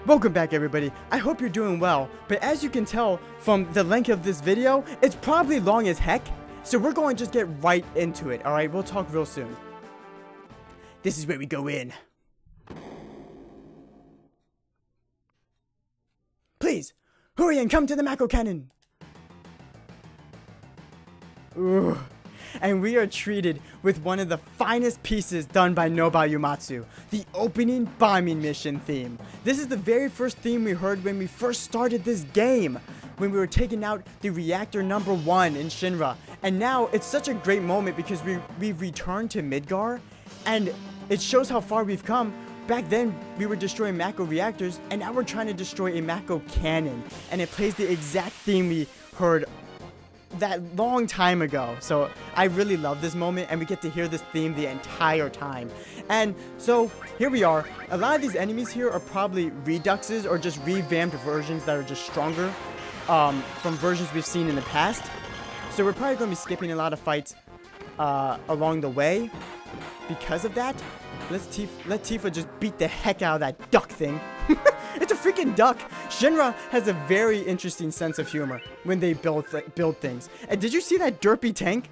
Welcome back, everybody. I hope you're doing well, but as you can tell from the length of this video, it's probably long as heck, so we're going to just get right into it, alright? We'll talk real soon. This is where we go in. Please, hurry and come to the macro cannon. Ooh. And we are treated with one of the finest pieces done by Nobayumatsu, the opening bombing mission theme. This is the very first theme we heard when we first started this game, when we were taking out the reactor number 1 in Shinra. And now it's such a great moment because we've returned to Midgar, and it shows how far we've come. Back then, we were destroying macro reactors, and now we're trying to destroy a macro cannon. And it plays the exact theme we heard that long time ago. So I really love this moment, and we get to hear this theme the entire time. And so here we are. A lot of these enemies here are probably reduxes or just revamped versions that are just stronger from versions we've seen in the past. So we're probably going to be skipping a lot of fights along the way because of that. Let Tifa just beat the heck out of that duck thing. It's a freaking duck. Shinra has a very interesting sense of humor when they build things. And did you see that derpy tank?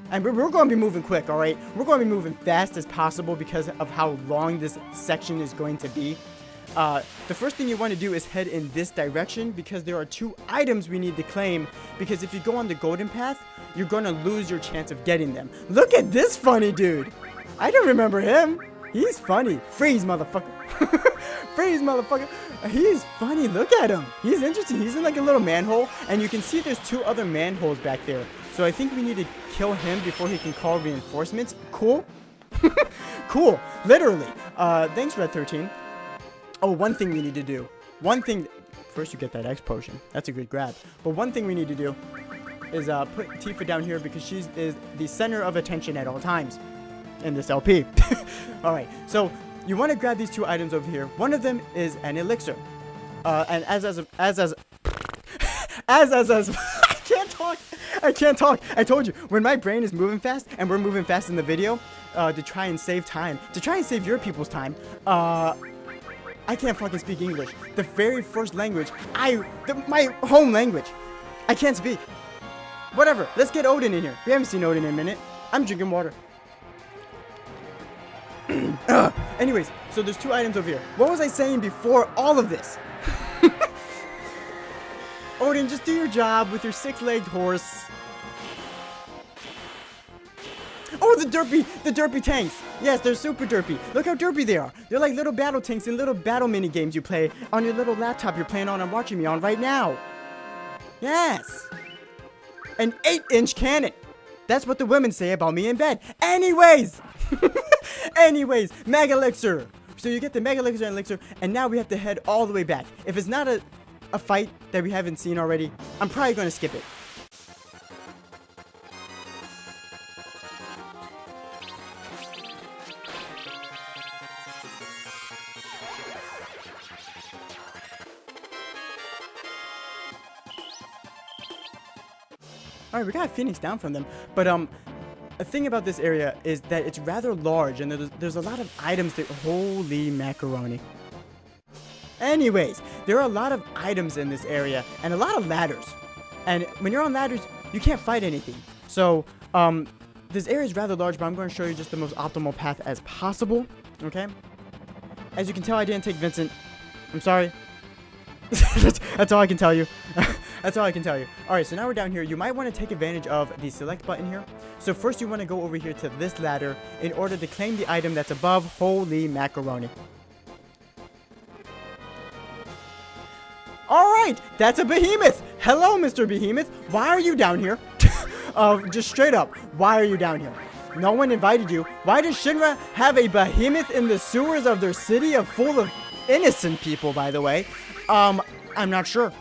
And we're going to be moving quick, alright? We're going to be moving fast as possible because of how long this section is going to be. The first thing you want to do is head in this direction because there are 2 items we need to claim, because if you go on the golden path, you're going to lose your chance of getting them. Look at this funny dude. I don't remember him. He's funny. Freeze, motherfucker. Freeze, motherfucker. He's funny. Look at him. He's interesting. He's in like a little manhole, and you can see there's 2 other manholes back there. So I think we need to kill him before he can call reinforcements. Cool. Cool. Literally. Thanks, Red 13. Oh, one thing we need to do. First you get that X potion. That's a good grab. But one thing we need to do is put Tifa down here because she is the center of attention at all times in this LP. Alright, so you want to grab these 2 items over here. One of them is an elixir. And as I can't talk. I told you, when my brain is moving fast, and we're moving fast in the video, to try and save time, to try and save your people's time, I can't fucking speak English. The very first language, my home language, I can't speak. Whatever, let's get Odin in here. We haven't seen Odin in a minute. I'm drinking water. Anyways, so there's 2 items over here. What was I saying before all of this? Odin, just do your job with your 6-legged horse. Oh, the derpy tanks. Yes, they're super derpy. Look how derpy they are. They're like little battle tanks and little battle mini games you play on your little laptop you're playing on and watching me on right now. Yes. An 8-inch cannon. That's what the women say about me in bed. Anyways. Anyways, Mega Elixir. So you get the Mega Elixir and Elixir, and now we have to head all the way back. If it's not a fight that we haven't seen already, I'm probably going to skip it. Alright, we got Phoenix down from them, but a thing about this area is that it's rather large, and there's a lot of items that, holy macaroni. Anyways, there are a lot of items in this area, and a lot of ladders. And when you're on ladders, you can't fight anything. So, this area is rather large, but I'm going to show you just the most optimal path as possible, okay? As you can tell, I didn't take Vincent. I'm sorry. That's all I can tell you. That's all I can tell you. Alright, so now we're down here. You might want to take advantage of the select button here. So first you want to go over here to this ladder in order to claim the item that's above. Holy macaroni. Alright, that's a behemoth. Hello, Mr. Behemoth. Why are you down here? Just straight up, why are you down here? No one invited you. Why does Shinra have a behemoth in the sewers of their city full of innocent people, by the way? I'm not sure.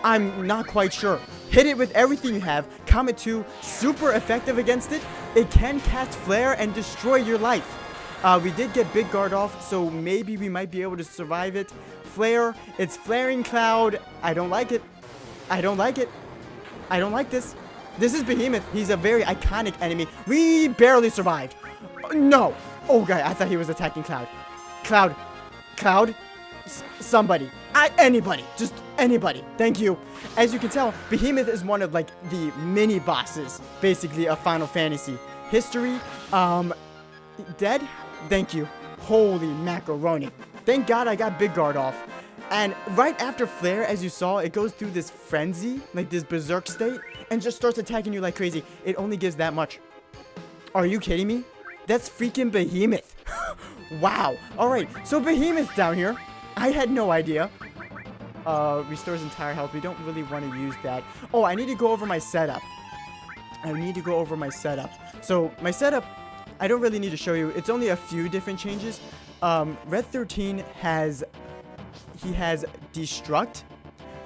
I'm not quite sure. Hit it with everything you have. Comet 2, super effective against it. It can cast flare and destroy your life. We did get big guard off, so maybe we might be able to survive it. Flare, it's flaring cloud. I don't like it. I don't like it. I don't like this. This is Behemoth. He's a very iconic enemy. We barely survived. No. Oh, God, I thought he was attacking Cloud. Cloud. Somebody. Anybody. Just anybody. Thank you. As you can tell, Behemoth is one of, like, the mini bosses, basically, of Final Fantasy history. Dead? Thank you. Holy macaroni. Thank God I got Big Guard off. And right after Flare, as you saw, it goes through this frenzy, like this berserk state, and just starts attacking you like crazy. It only gives that much. Are you kidding me? That's freaking Behemoth. Wow. Alright, so Behemoth's down here. I had no idea. Restores entire health. We don't really want to use that. Oh, I need to go over my setup. So, my setup, I don't really need to show you. It's only a few different changes. Red 13 has Destruct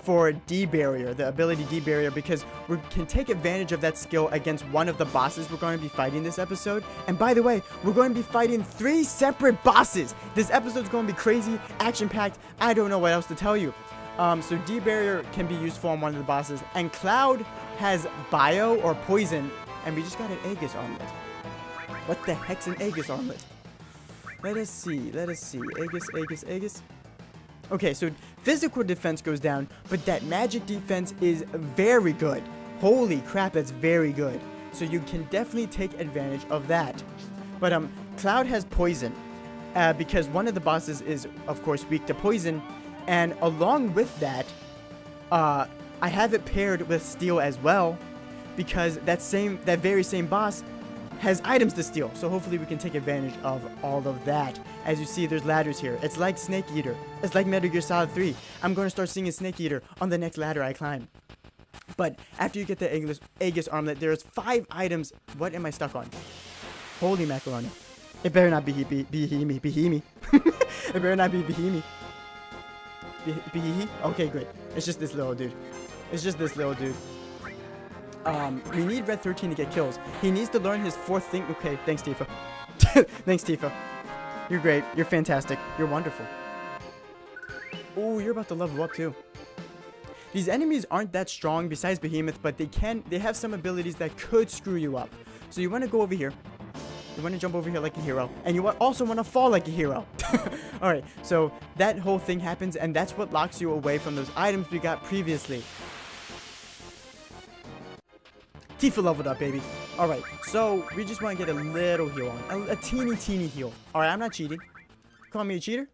for D-Barrier, the ability D-Barrier, because we can take advantage of that skill against one of the bosses we're going to be fighting this episode. And by the way, we're going to be fighting 3 separate bosses. This episode's going to be crazy, action-packed. I don't know what else to tell you. So D-Barrier can be useful on one of the bosses. And Cloud has Bio or Poison, and we just got an Aegis Armlet. What the heck's an Aegis Armlet? Let us see. Aegis. Okay, so physical defense goes down, but that magic defense is very good. Holy crap, that's very good. So you can definitely take advantage of that. But Cloud has poison, because one of the bosses is, of course, weak to poison. And along with that, I have it paired with steel as well, because that very same boss has items to steal. So hopefully we can take advantage of all of that. As you see, there's ladders here. It's like Snake Eater. It's like Metal Gear Solid 3. I'm going to start singing Snake Eater on the next ladder I climb. But after you get the Aegis Armlet, there's 5 items. What am I stuck on? Holy macaroni. It better not be Behemoth. It better not be Behemoth. Okay, good. It's just this little dude. We need Red 13 to get kills. He needs to learn his 4th thing. Okay, thanks, Tifa. Thanks, Tifa. You're great. You're fantastic. You're wonderful. Oh, you're about to level up too. These enemies aren't that strong besides Behemoth, but they have some abilities that could screw you up. So you want to go over here. You want to jump over here like a hero. And you also want to fall like a hero. Alright, so that whole thing happens, and that's what locks you away from those items we got previously. Tifa leveled up, baby. Alright, so we just want to get a little heal on. A teeny heal. Alright, I'm not cheating. Call me a cheater?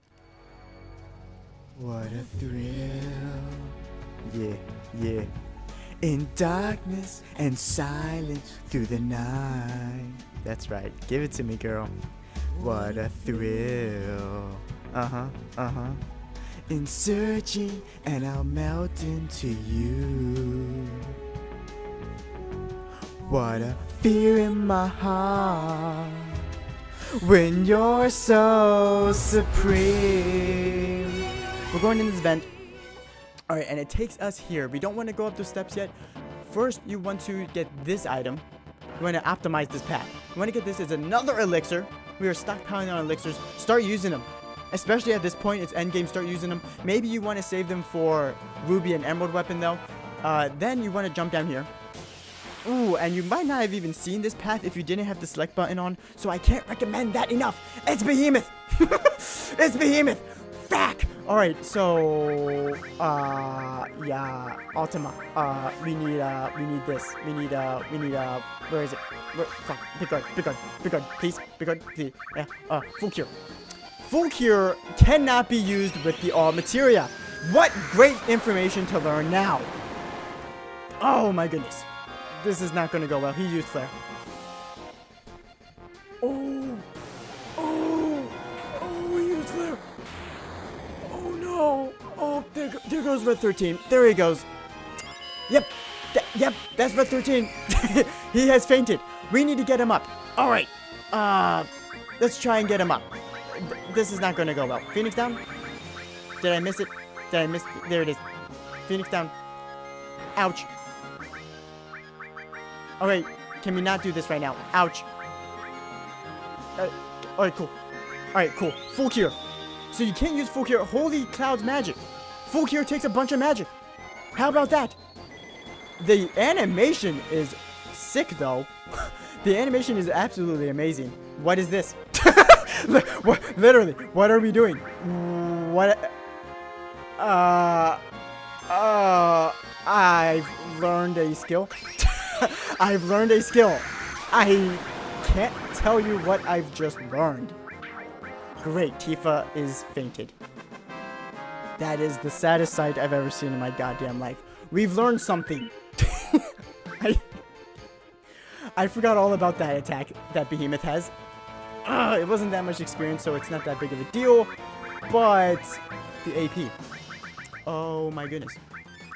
What a thrill. Yeah. In darkness and silence through the night. That's right. Give it to me, girl. What a thrill. In searching, and I'll melt into you. What a fear in my heart when you're so supreme. We're going in this vent. Alright, and it takes us here. We don't want to go up those steps yet. First, you want to get this item. You want to optimize this path. You want to get this as another elixir. We are stockpiling on elixirs. Start using them. Especially at this point, it's endgame. Start using them. Maybe you want to save them for Ruby and Emerald weapon, though. Then you want to jump down here. Ooh, and you might not have even seen this path if you didn't have the select button on, so I can't recommend that enough. It's Behemoth! It's Behemoth! Fuck! Alright, so, yeah, Ultima. We need this. Where is it? Fuck, big guard, please, yeah, full cure. Full cure cannot be used with the all materia. What great information to learn now. Oh my goodness. This is not going to go well. He used flare. Oh, he used flare. Oh no. Oh, there goes Red 13. There he goes. Yep, that's Red 13. He has fainted. We need to get him up. All right. Let's try and get him up. This is not going to go well. Phoenix down. Did I miss it? There it is. Phoenix down. Ouch. Alright, can we not do this right now? Ouch. Alright, cool. Full cure. So you can't use full cure. Holy Cloud's magic. Full cure takes a bunch of magic. How about that? The animation is sick, though. The animation is absolutely amazing. What is this? Literally, what are we doing? What? I've learned a skill. I've learned a skill. I can't tell you what I've just learned. Great, Tifa is fainted. That is the saddest sight I've ever seen in my goddamn life. We've learned something. I forgot all about that attack that Behemoth has. It wasn't that much experience, so it's not that big of a deal. But the AP. Oh my goodness.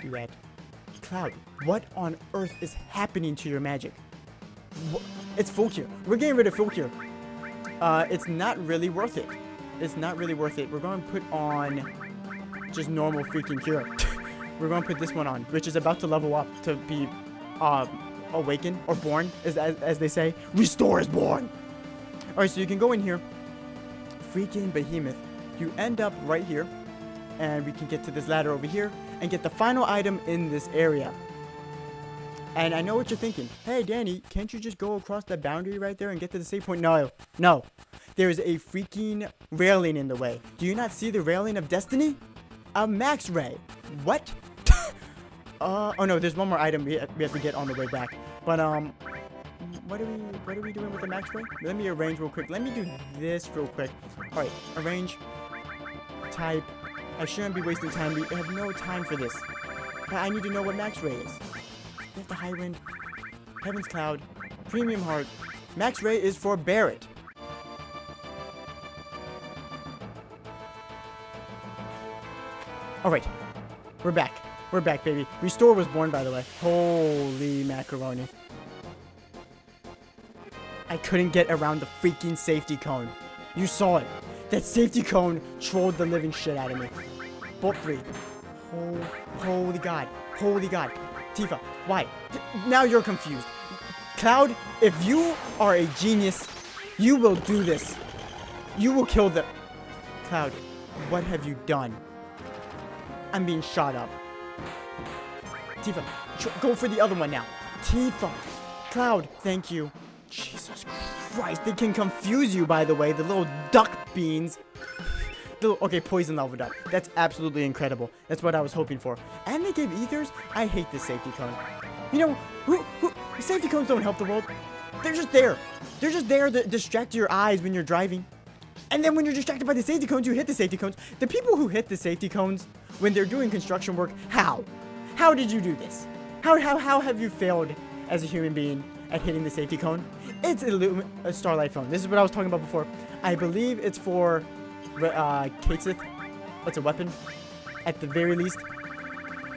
Do that. Cloud, what on earth is happening to your magic? It's full cure. We're getting rid of full cure. It's not really worth it. It's not really worth it. We're going to put on just normal freaking cure. We're going to put this one on, which is about to level up to be awakened or born, as they say. Restore is born. All right, so you can go in here. Freaking Behemoth. You end up right here, and we can get to this ladder over here and get the final item in this area. And I know what you're thinking. Hey, Danny, can't you just go across that boundary right there and get to the save point? No. No. There is a freaking railing in the way. Do you not see the railing of destiny? A max ray. What? Oh no, there's one more item we have to get on the way back. But what are we doing with the max ray? Let me arrange real quick. Let me do this real quick. All right, arrange. Type. I shouldn't be wasting time. We have no time for this. But I need to know what max ray is. We have the high wind, heaven's cloud, premium heart. Max ray is for Barrett. All right, we're back. We're back, baby. Restore was born, by the way. Holy macaroni. I couldn't get around the freaking safety cone. You saw it. That safety cone trolled the living shit out of me. Bolt 3. Holy God. Holy God. Tifa, why? Now you're confused. Cloud, if you are a genius, you will do this. You will kill the... Cloud, what have you done? I'm being shot up. Tifa, go for the other one now. Tifa. Cloud, thank you. Jesus Christ, they can confuse you, by the way. The little duck beans. Okay, poison leveled up. That's absolutely incredible. That's what I was hoping for. And they gave ethers? I hate this safety cone. You know, safety cones don't help the world. They're just there. They're just there to distract your eyes when you're driving. And then when you're distracted by the safety cones, you hit the safety cones. The people who hit the safety cones when they're doing construction work, how? How did you do this? How have you failed as a human being at hitting the safety cone? It's a Starlight phone. This is what I was talking about before. I believe it's for Kate Sith. It's a weapon. At the very least.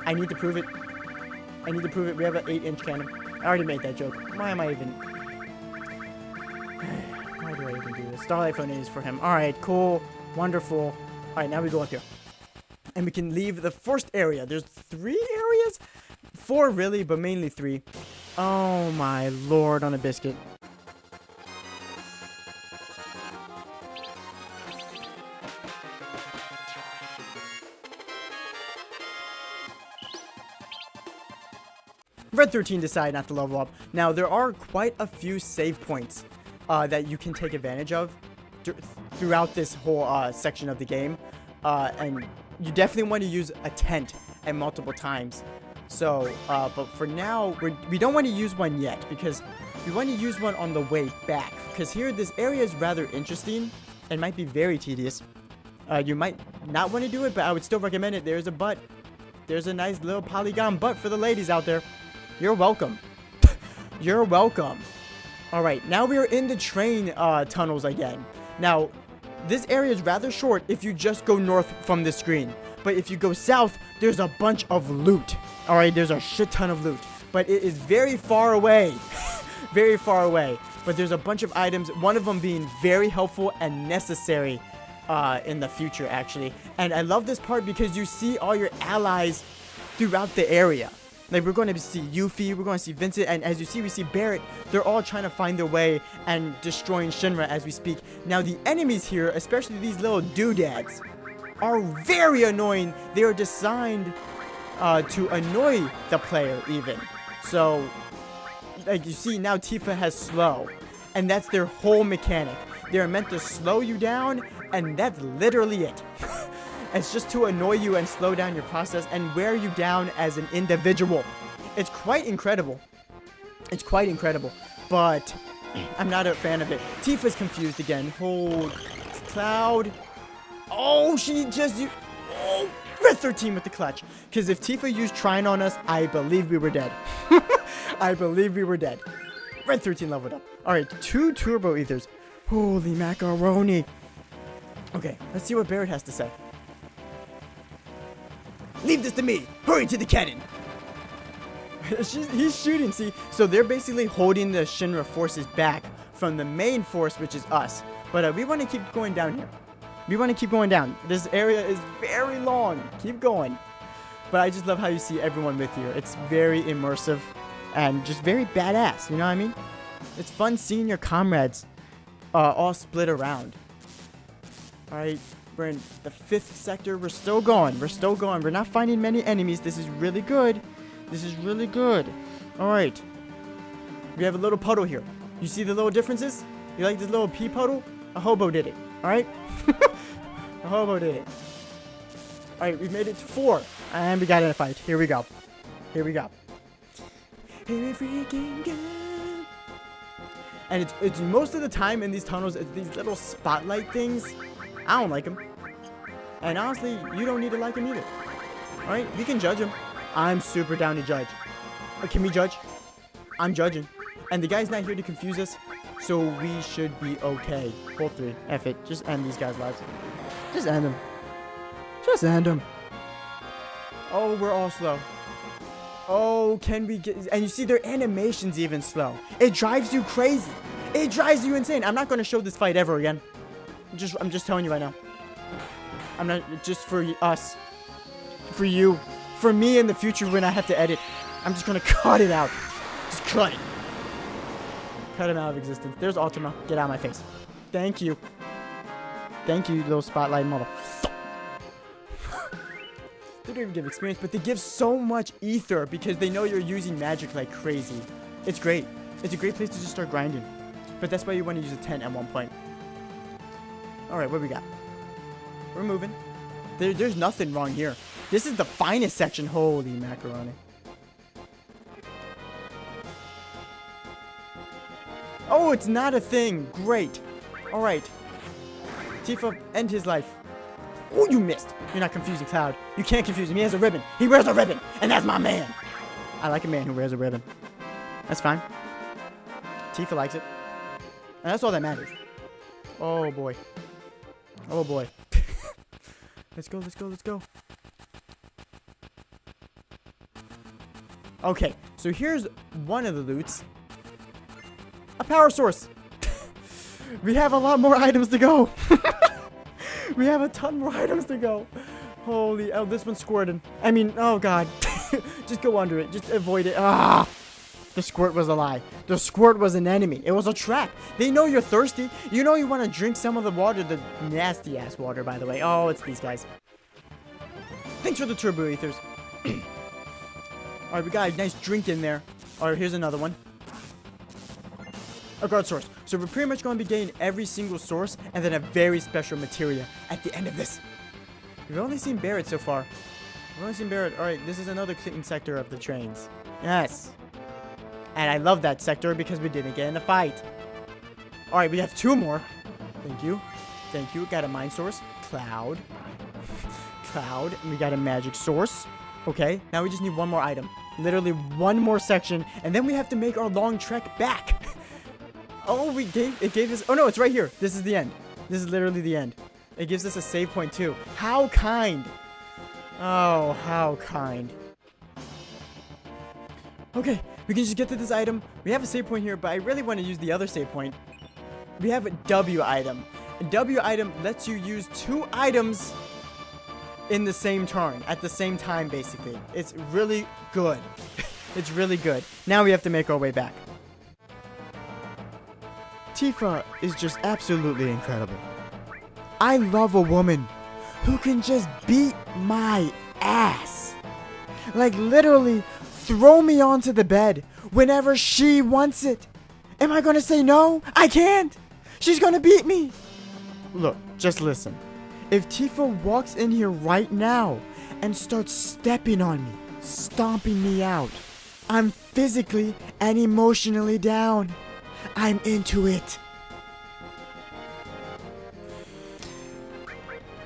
I need to prove it. I need to prove it. We have an 8-inch cannon. I already made that joke. Why am I even... Why do I even do this? Starlight phone is for him. Alright, cool. Wonderful. Alright, now we go up here. And we can leave the first area. There's 3 areas? 4 really, but mainly 3. Oh my lord on a biscuit. Red 13 decided not to level up. Now, there are quite a few save points that you can take advantage of throughout this whole section of the game. And you definitely want to use a tent at multiple times. So, but for now, we don't want to use one yet because we want to use one on the way back. Because here, this area is rather interesting and might be very tedious. You might not want to do it, but I would still recommend it. There's a butt. There's a nice little polygon butt for the ladies out there. You're welcome. You're welcome. All right, now we are in the train tunnels again. Now, this area is rather short if you just go north from the screen. But if you go south, there's a bunch of loot. All right, there's a shit ton of loot. But it is very far away. Very far away. But there's a bunch of items, one of them being very helpful and necessary in the future, actually. And I love this part because you see all your allies throughout the area. Like, we're going to see Yuffie, we're going to see Vincent, and as you see, we see Barrett. They're all trying to find their way and destroying Shinra as we speak. Now, the enemies here, especially these little doodads, are very annoying. They are designed to annoy the player, even. So, like, you see, now Tifa has slow, and that's their whole mechanic. They're meant to slow you down, and that's literally it. It's just to annoy you and slow down your process and wear you down as an individual. It's quite incredible. It's quite incredible. But I'm not a fan of it. Tifa's confused again. Hold. Cloud. Oh, she just used... Oh, Red 13 with the clutch. Because if Tifa used Trine on us, I believe we were dead. I believe we were dead. Red 13 leveled up. Alright, 2 turbo ethers. Holy macaroni. Okay, let's see what Barrett has to say. Leave this to me. Hurry to the cannon. He's shooting, see? So they're basically holding the Shinra forces back from the main force, which is us. But we want to keep going down here. We want to keep going down. This area is very long. Keep going. But I just love how you see everyone with you. It's very immersive and just very badass. You know what I mean? It's fun seeing your comrades all split around. Alright, we're in the 5th sector. We're still going. We're still going. We're not finding many enemies. This is really good. This is really good. Alright. We have a little puddle here. You see the little differences? You like this little pea puddle? A hobo did it. Alright? A hobo did it. Alright, we've made it to 4. And we got in a fight. Here we go. Here we go. Here we freaking go. And it's most of the time in these tunnels, it's these little spotlight things. I don't like them. And honestly, you don't need to like them either. Alright, we can judge them. I'm super down to judge. Can we judge? I'm judging. And the guy's not here to confuse us, so we should be okay. Hold 3. F it. Just end these guys' lives. Just end them. Just end them. Oh, we're all slow. Oh, can we get... And you see, their animation's even slow. It drives you crazy. It drives you insane. I'm not going to show this fight ever again. I'm just telling you right now. I'm not... Just for us. For you. For me in the future when I have to edit. I'm just going to cut it out. Just cut it. Cut him out of existence. There's Ultima. Get out of my face. Thank you. Thank you, little spotlight mother. They don't even give experience, but they give so much ether because they know you're using magic like crazy. It's great. It's a great place to just start grinding. But that's why you want to use a tent at one point. Alright, what we got? We're moving. There's nothing wrong here. This is the finest section. Holy macaroni. Oh, it's not a thing. Great. Alright. Tifa, end his life. Oh, you missed. You're not confusing Cloud. You can't confuse him. He has a ribbon. He wears a ribbon. And that's my man. I like a man who wears a ribbon. That's fine. Tifa likes it. And that's all that matters. Oh, boy. Oh, boy. Let's go, let's go, let's go. Okay, so here's one of the loots. A power source. We have a lot more items to go. We have a ton more items to go. Holy, oh, this one's squirting. I mean, oh god. Just go under it. Just avoid it. Ah! The squirt was a lie. The squirt was an enemy. It was a trap. They know you're thirsty. You know you want to drink some of the water. The nasty ass water, by the way. Oh, it's these guys. Thanks for the turbo ethers. Alright, we got a nice drink in there. Alright, here's another one. A guard source. So we're pretty much going to be getting every single source and then a very special materia at the end of this. We've only seen Barrett so far. We've only seen Barrett. Alright, this is another clean sector of the trains. Yes. And I love that sector because we didn't get in a fight. Alright, we have 2 more. Thank you. Thank you. Got a mine source. Cloud. Cloud. And we got a magic source. Okay, now we just need one more item. Literally one more section. And then we have to make our long trek back. Oh, it gave us... Oh, no, it's right here. This is the end. This is literally the end. It gives us a save point, too. How kind. Oh, how kind. Okay, we can just get to this item. We have a save point here, but I really want to use the other save point. We have a W item. A W item lets you use 2 items in the same turn. At the same time, basically. It's really good. It's really good. Now we have to make our way back. Tifa is just absolutely incredible. I love a woman who can just beat my ass. Like literally throw me onto the bed whenever she wants it. Am I gonna say no? I can't. She's gonna beat me. Look, just listen. If Tifa walks in here right now and starts stepping on me, stomping me out, I'm physically and emotionally down. I'm into it.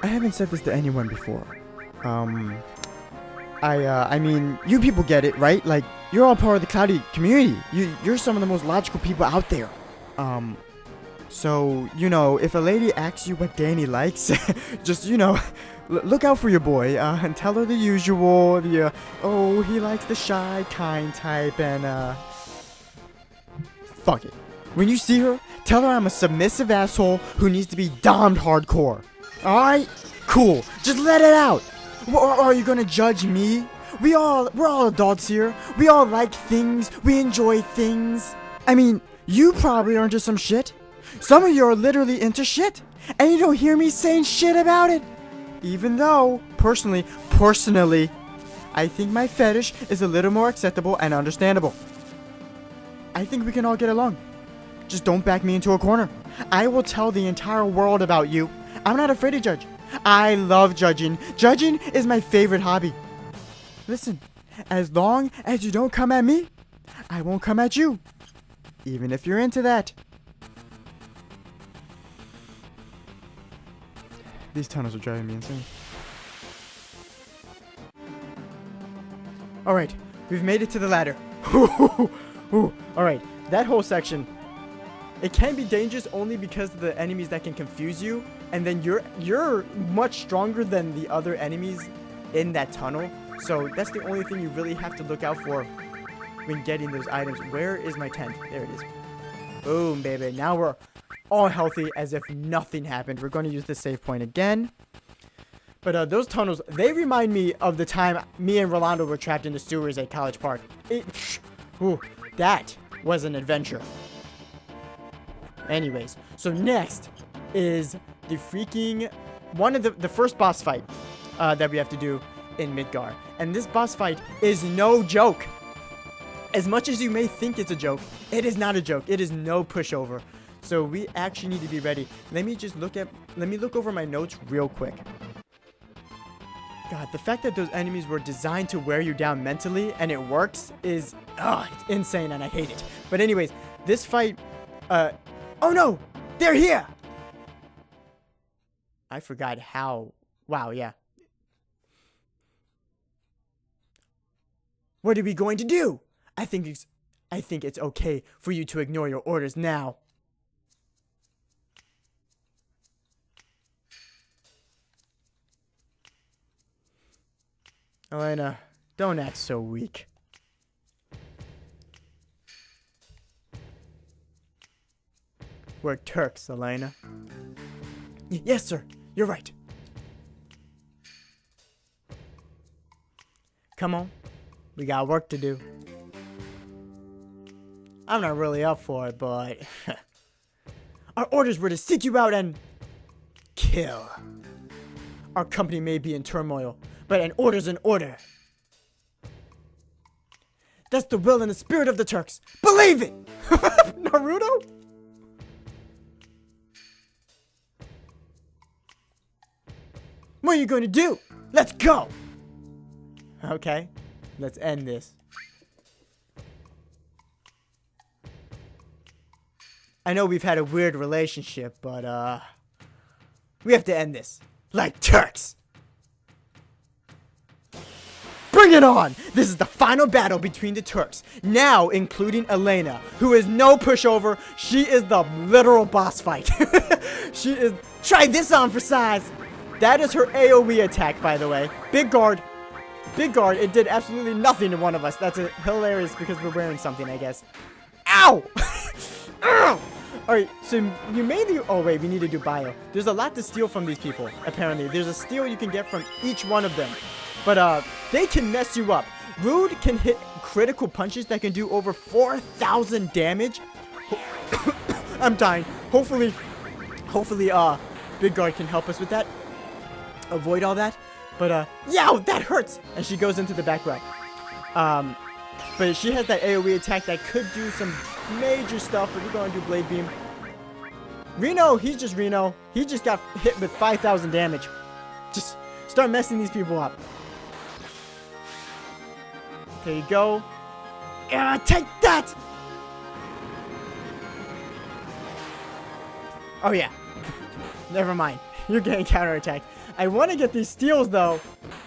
I haven't said this to anyone before. I mean, you people get it, right? Like, you're all part of the Cloudy community. You're some of the most logical people out there. So, you know, if a lady asks you what Danny likes, just, you know, look out for your boy, and tell her the usual, oh, he likes the shy, kind type, and, fuck it. When you see her, tell her I'm a submissive asshole who needs to be dommed hardcore. Alright? Cool. Just let it out. Or are you gonna judge me? We're all adults here. We all like things. We enjoy things. I mean, you probably are into some shit. Some of you are literally into shit. And you don't hear me saying shit about it. Even though, personally, I think my fetish is a little more acceptable and understandable. I think we can all get along. Just don't back me into a corner. I will tell the entire world about you. I'm not afraid to judge. I love judging. Judging is my favorite hobby. Listen, as long as you don't come at me, I won't come at you. Even if you're into that. These tunnels are driving me insane. Alright, we've made it to the ladder. Alright, that whole section, it can be dangerous only because of the enemies that can confuse you, and then you're much stronger than the other enemies in that tunnel. So that's the only thing you really have to look out for when getting those items. Where is my tent? There it is. Boom, baby. Now we're all healthy as if nothing happened. We're going to use the save point again. But those tunnels, they remind me of the time me and Rolando were trapped in the sewers at College Park. That was an adventure. Anyways, so next is the freaking one of the first boss fight that we have to do in Midgar. And this boss fight is no joke. As much as you may think it's a joke, it is not a joke. It is no pushover. So we actually need to be ready. Let me look over my notes real quick. God, the fact that those enemies were designed to wear you down mentally and it works is, it's insane and I hate it. But anyways, this fight, oh no, they're here. I forgot how, wow, yeah. What are we going to do? I think it's okay for you to ignore your orders now. Elena, don't act so weak. We're Turks, Elena. Yes, sir. You're right. Come on. We got work to do. I'm not really up for it, but... Our orders were to seek you out and... kill. Our company may be in turmoil, but an order's an order. That's the will and the spirit of the Turks. Believe it! Naruto? What are you going to do? Let's go! Okay, let's end this. I know we've had a weird relationship, but, we have to end this. Like Turks! Bring it on! This is the final battle between the Turks, now including Elena, who is no pushover. She is the literal boss fight. She is... Try this on for size! That is her AoE attack, by the way. Big guard. Big guard. It did absolutely nothing to one of us. That's hilarious because we're wearing something, I guess. Ow! Alright, so you mainly... Oh, wait, we need to do bio. There's a lot to steal from these people, apparently. There's a steal you can get from each one of them. But, they can mess you up. Rude can hit critical punches that can do over 4,000 damage. I'm dying. Hopefully, Big Guard can help us with that. Avoid all that. But, yow, that hurts! And she goes into the back row. But she has that AoE attack that could do some major stuff, but we're going to do Blade Beam. Reno, he's just Reno. He just got hit with 5,000 damage. Just start messing these people up. There you go. Take that! Oh yeah. Never mind. You're getting counterattacked. I want to get these steals though.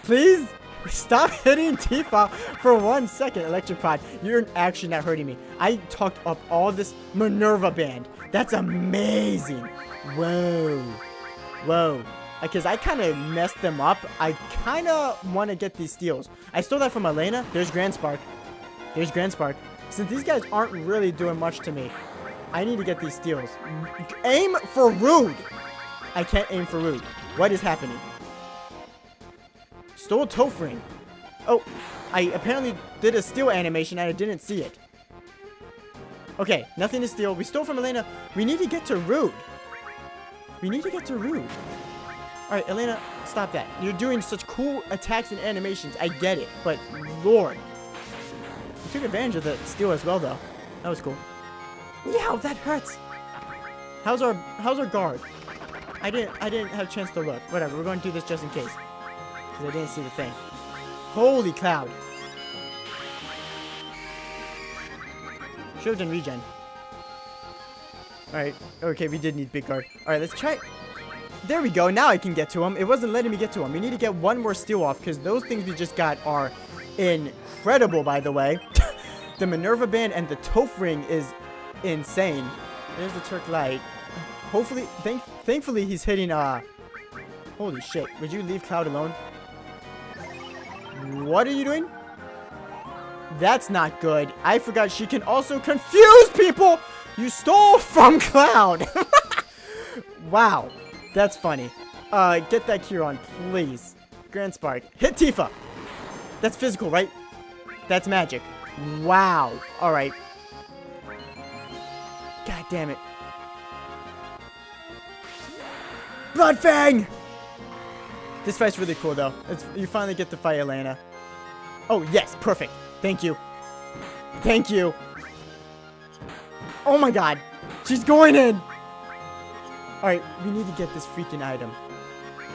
Please stop hitting Tifa for 1 second. Electric Pod, you're actually not hurting me. I talked up all this Minerva band. That's amazing. Whoa. Whoa. Because I kind of messed them up. I kind of want to get these steals. I stole that from Elena. There's Grand Spark. There's Grand Spark. Since these guys aren't really doing much to me, I need to get these steals. Aim for Rude. I can't aim for Rude. What is happening? Stole Toph Ring. Oh, I apparently did a steal animation and I didn't see it. Okay, nothing to steal. We stole from Elena. We need to get to Rude. We need to get to Rude. Alright, Elena, stop that. You're doing such cool attacks and animations. I get it, but Lord. You took advantage of the steal as well, though. That was cool. Yeah, that hurts. How's our guard? I didn't have a chance to look. Whatever, we're going to do this just in case. Because I didn't see the thing. Holy Cloud. Should have done regen. Alright, okay, we did need big guard. Alright, let's try. There we go, now I can get to him. It wasn't letting me get to him. We need to get one more steal off because those things we just got are incredible, by the way. The Minerva band and the Toph ring is insane. There's the Turk light. Hopefully, thankfully he's hitting, holy shit. Would you leave Cloud alone? What are you doing? That's not good. I forgot she can also confuse people. You stole from Cloud. Wow. That's funny. Get that cure on, please. Grand Spark. Hit Tifa. That's physical, right? That's magic. Wow. Alright. God damn it. Bloodfang! This fight's really cool, though. You finally get to fight Elena. Oh, yes. Perfect. Thank you. Thank you. Oh, my God. She's going in. Alright, we need to get this freaking item.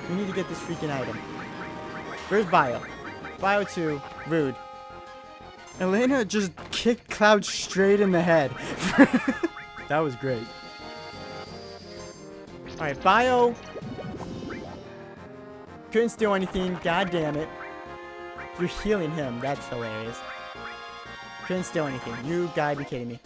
We need to get this freaking item. Where's Bio? Bio 2. Rude. Elena just kicked Cloud straight in the head. That was great. Alright, Bio. Couldn't steal anything. God damn it. You're healing him. That's hilarious. Couldn't steal anything. You gotta be kidding me.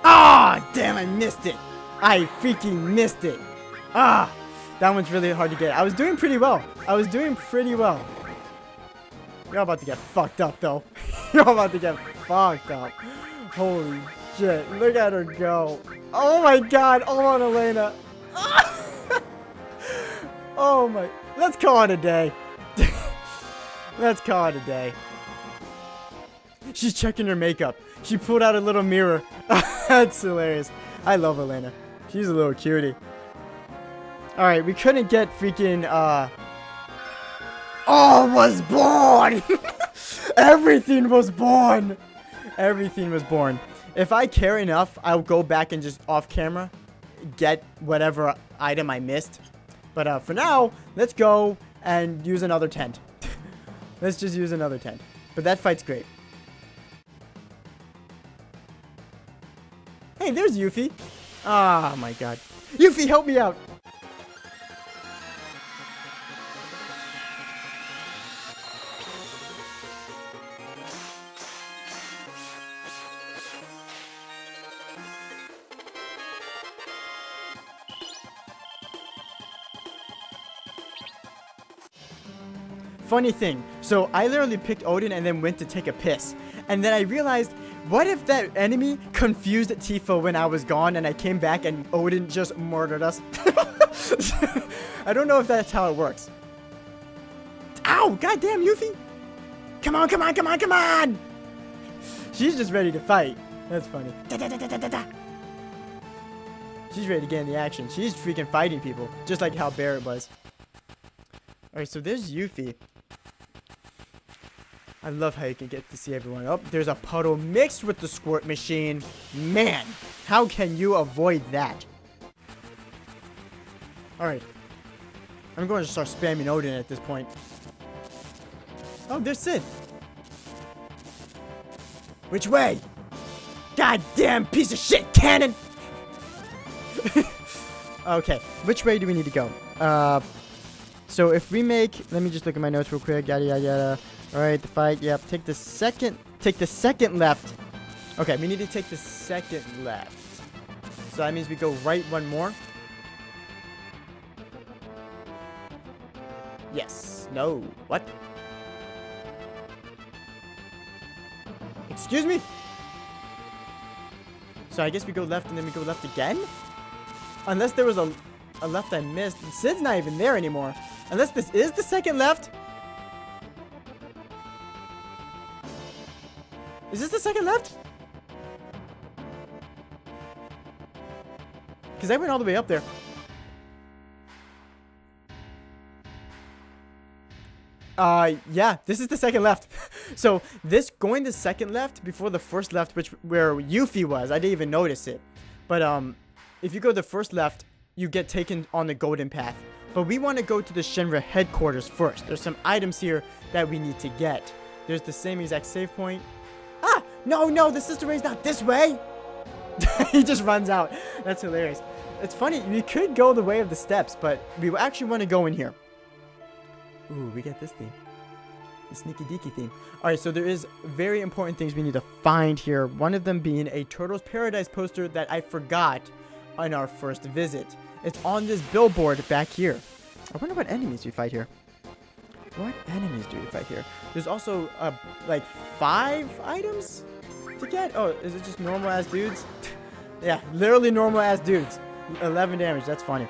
Ah, damn, I missed it. I freaking missed it. Ah, that one's really hard to get. I was doing pretty well. You're about to get fucked up, though. You're about to get fucked up. Holy shit. Look at her go. Oh, my God. Hold on, Elena. Oh, my. Let's call it a day. Let's call it a day. She's checking her makeup. She pulled out a little mirror. That's hilarious. I love Elena. She's a little cutie. Alright, we couldn't get freaking, Oh, was born! Everything was born! Everything was born. If I care enough, I'll go back and just off camera get whatever item I missed. But for now, let's go and use another tent. Let's just use another tent. But that fight's great. Hey, there's Yuffie. Oh my God. Yuffie, help me out. Funny thing, so I literally picked Odin and then went to take a piss. And then I realized, what if that enemy confused Tifa when I was gone and I came back and Odin just murdered us? I don't know if that's how it works. Ow! Goddamn, Yuffie! Come on, come on, come on, come on! She's just ready to fight. That's funny. She's ready to get in the action. She's freaking fighting people, just like how Barrett was. Alright, so there's Yuffie. I love how you can get to see everyone. Oh, there's a puddle mixed with the squirt machine. Man, how can you avoid that? Alright. I'm going to start spamming Odin at this point. Oh, there's Sid. Which way? Goddamn piece of shit cannon! Okay, which way do we need to go? So if we make, let me just look at my notes real quick. Yada yada yada. All right, the fight. Yep. Take the second left. Okay, we need to take the second left. So that means we go right one more. Yes. No. What? Excuse me? So I guess we go left and then we go left again? Unless there was a left I missed. Sid's not even there anymore. Unless this is the second left? Is this the second left? Because I went all the way up there. Yeah, this is the second left. So this going the second left before the first left, where Yuffie was, I didn't even notice it. But if you go the first left, you get taken on the golden path. But we want to go to the Shinra headquarters first. There's some items here that we need to get. There's the same exact save point. Ah, no, the sister ray's not this way. He just runs out. That's hilarious. It's funny, we could go the way of the steps, but we actually want to go in here. Ooh, we get this theme. The sneaky deaky theme. Alright, so there is very important things we need to find here. One of them being a Turtles Paradise poster that I forgot on our first visit. It's on this billboard back here. I wonder what enemies we fight here. What enemies do we fight here? There's also like 5 items to get. Oh, is it just normal ass dudes? Yeah, literally normal ass dudes. 11 damage. That's funny.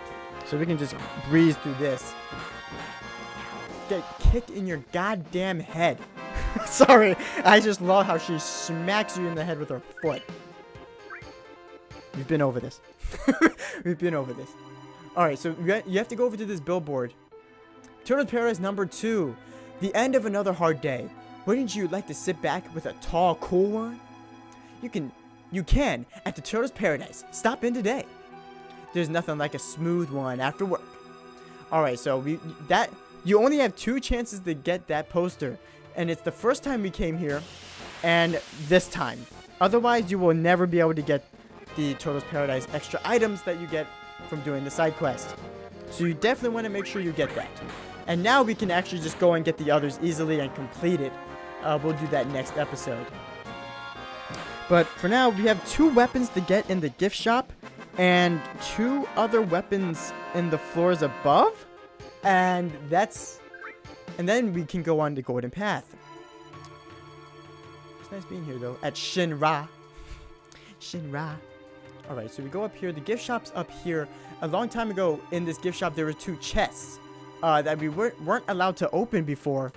So we can just breeze through this. Get kicked in your goddamn head. Sorry, I just love how she smacks you in the head with her foot. We've been over this. We've been over this. Alright, so you have to go over to this billboard. Turtles Paradise number 2. The end of another hard day. Wouldn't you like to sit back with a tall, cool one? You can at the Turtles Paradise. Stop in today. There's nothing like a smooth one after work. Alright, so you only have 2 chances to get that poster. And it's the first time we came here, and this time. Otherwise, you will never be able to get the Turtles Paradise extra items that you get from doing the side quest. So you definitely want to make sure you get that. And now we can actually just go and get the others easily and complete it. We'll do that next episode. But for now, we have 2 weapons to get in the gift shop, and 2 other weapons in the floors above. And then we can go on the golden path. It's nice being here though, at Shinra. Shinra. Alright, so we go up here. The gift shop's up here. A long time ago in this gift shop, there were 2 chests that we weren't allowed to open before.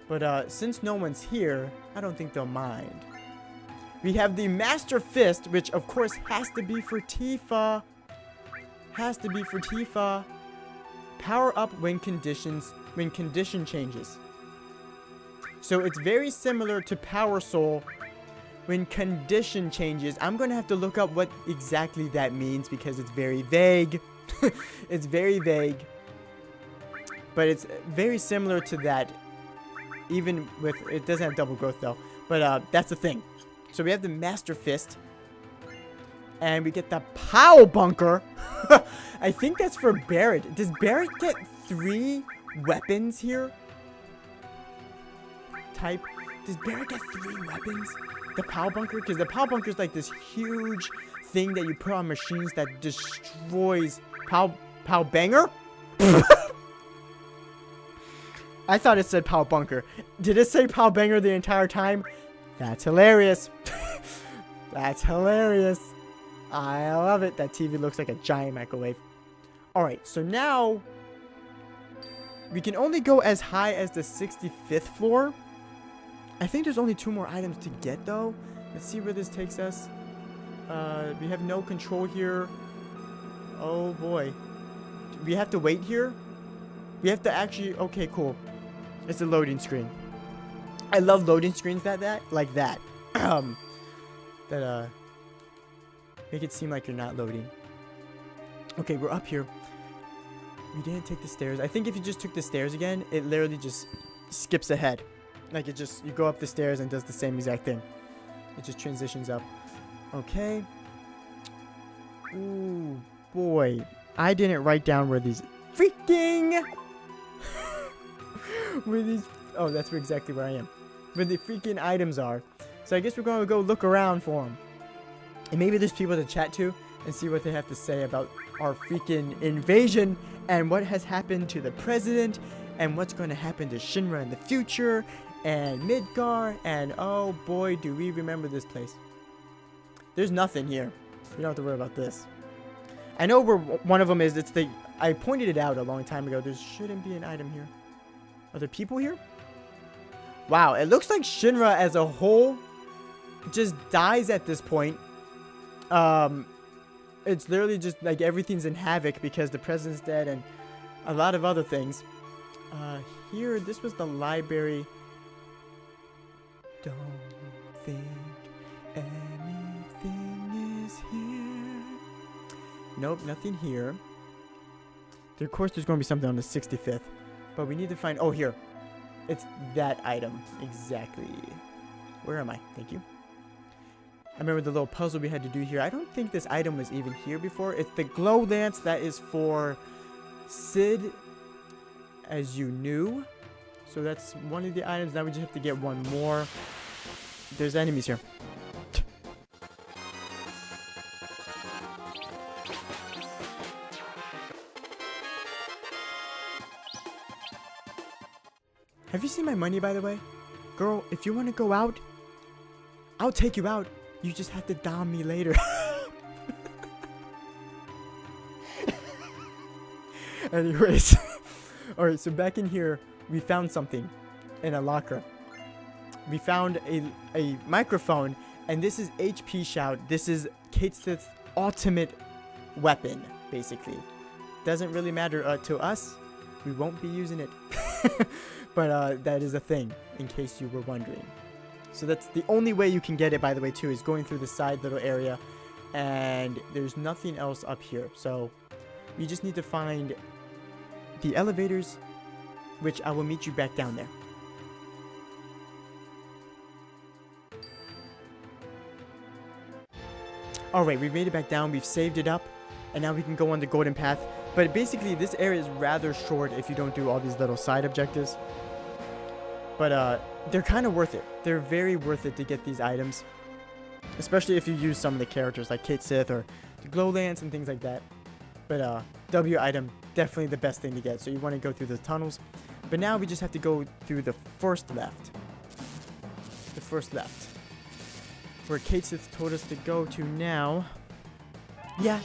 But since no one's here, I don't think they'll mind. We have the Master Fist, which of course has to be for Tifa. Has to be for Tifa. Power up when condition changes. So it's very similar to Power Soul when condition changes. I'm going to have to look up what exactly that means because it's very vague. It's very vague. But it's very similar to that. Even with, it doesn't have double growth though. But that's the thing. So we have the Master Fist. And we get the Pow Bunker. I think that's for Barrett. Does Barrett get 3 weapons here? Does Barrett get 3 weapons? The Pow Bunker? Because the Pow Bunker is like this huge thing that you put on machines that destroys Pow Banger? I thought it said Pow Bunker. Did it say Pow Banger the entire time? That's hilarious. That's hilarious. I love it. That TV looks like a giant microwave. Alright, so now we can only go as high as the 65th floor. I think there's only 2 more items to get though. Let's see where this takes us. We have no control here. Oh boy. We have to wait here? We have to actually... Okay, cool. It's a loading screen. I love loading screens like that. That make it seem like you're not loading. Okay, we're up here. We didn't take the stairs. I think if you just took the stairs again, it literally just skips ahead. Like it just, you go up the stairs and does the same exact thing. It just transitions up. Okay. Ooh, boy. I didn't write down where these freaking... where these... Oh, that's exactly where I am. Where the freaking items are. So I guess we're going to go look around for them. And maybe there's people to chat to and see what they have to say about our freaking invasion and what has happened to the president and what's going to happen to Shinra in the future and Midgar, and oh boy, do we remember this place. There's nothing here. You don't have to worry about this. I know where one of them is. It's the... I pointed it out a long time ago. There shouldn't be an item here. Are there people here? Wow, it looks like Shinra as a whole just dies at this point. It's literally just like everything's in havoc because the president's dead and a lot of other things. Here, this was the library. Don't think anything is here. Nope, nothing here. Of course, there's going to be something on the 65th. But we need to find... Oh, here. It's that item. Exactly. Where am I? Thank you. I remember the little puzzle we had to do here. I don't think this item was even here before. It's the glow lance that is for Sid, as you knew. So that's one of the items. Now we just have to get one more. There's enemies here. Have you seen my money, by the way? Girl, if you want to go out, I'll take you out. You just have to dom me later. Anyways. Alright, so back in here, we found something in a locker. We found a microphone, and this is HP Shout. This is Kate Sith's ultimate weapon, basically. Doesn't really matter to us. We won't be using it. But that is a thing, in case you were wondering. So that's the only way you can get it, by the way, too, is going through the side little area. And there's nothing else up here. So you just need to find the elevators, which I will meet you back down there. Alright, we've made it back down. We've saved it up. And now we can go on the golden path. But basically, this area is rather short if you don't do all these little side objectives. But they're kind of worth it. They're very worth it to get these items. Especially if you use some of the characters like Kate Sith or the Glow Lance and things like that. But W item, definitely the best thing to get. So you want to go through the tunnels. But now we just have to go through the first left. The first left. Where Kate Sith told us to go to now. Yeah.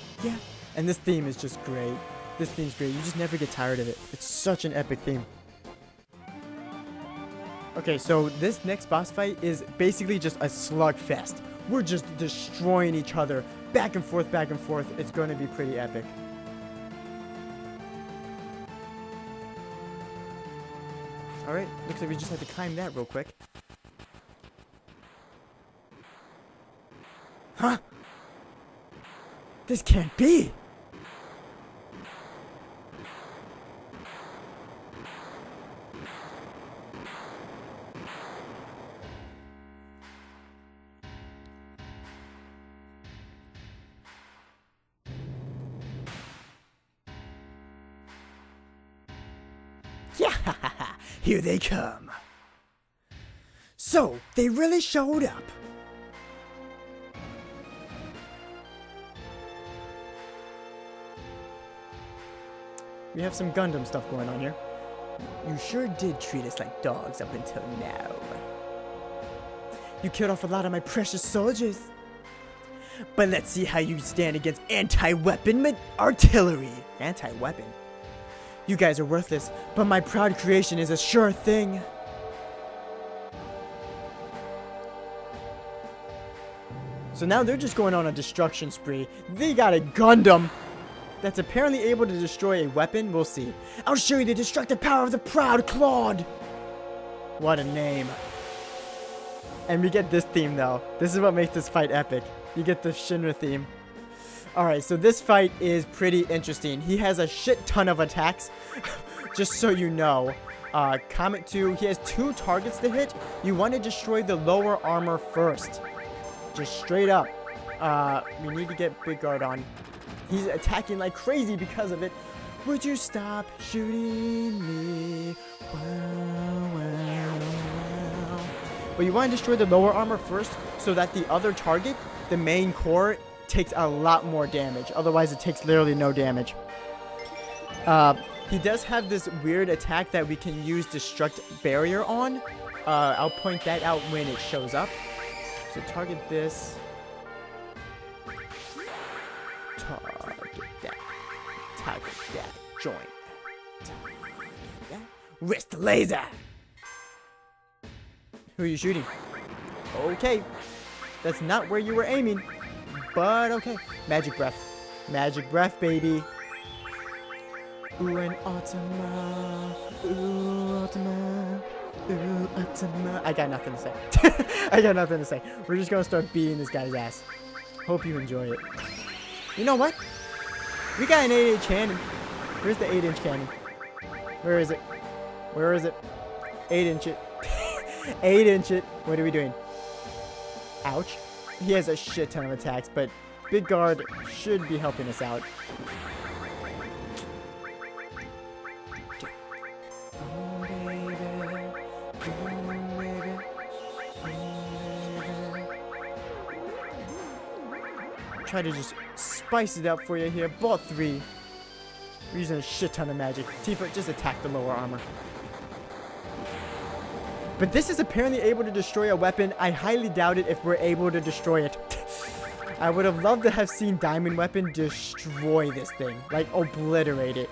And this theme is just great. This theme's great. You just never get tired of it. It's such an epic theme. Okay, so this next boss fight is basically just a slugfest. We're just destroying each other. Back and forth, back and forth. It's going to be pretty epic. Alright, looks like we just have to climb that real quick. Huh? This can't be! Yeah, here they come. So, they really showed up. We have some Gundam stuff going on here. You sure did treat us like dogs up until now. You killed off a lot of my precious soldiers. But let's see how you stand against anti-weapon artillery. Anti-weapon? You guys are worthless, but my proud creation is a sure thing. So now they're just going on a destruction spree. They got a Gundam. that's apparently able to destroy a weapon. We'll see. I'll show you the destructive power of the proud Claude. What a name. And we get this theme though. This is what makes this fight epic. You get the Shinra theme. Alright, so this fight is pretty interesting. He has a shit ton of attacks. Just so you know. Comet 2, he has 2 targets to hit. You want to destroy the lower armor first. Just straight up. We need to get Big Guard on. He's attacking like crazy because of it. Would you stop shooting me? Wow. But you want to destroy the lower armor first so that the other target, the main core, takes a lot more damage. Otherwise, it takes literally no damage. He does have this weird attack that we can use Destruct Barrier on. I'll point that out when it shows up. So target this. Target that. Target that. Joint. Target that. Wrist laser. Who are you shooting? Okay. That's not where you were aiming. But okay. Magic Breath. Magic Breath, baby. Ooh, an Ultima. Ooh, Ultima. Ooh, Ultima. I got nothing to say. I got nothing to say. We're just gonna start beating this guy's ass. Hope you enjoy it. You know what? We got an 8-inch cannon. Where's the 8-inch cannon? Where is it? Where is it? 8-inch it. 8-inch it. What are we doing? Ouch. He has a shit ton of attacks, but Big Guard should be helping us out. Try to just spice it up for you here. Ball 3. We're using a shit ton of magic. Tifa, just attack the lower armor. But this is apparently able to destroy a weapon. I highly doubt it if we're able to destroy it. I would have loved to have seen Diamond Weapon destroy this thing. Like, obliterate it.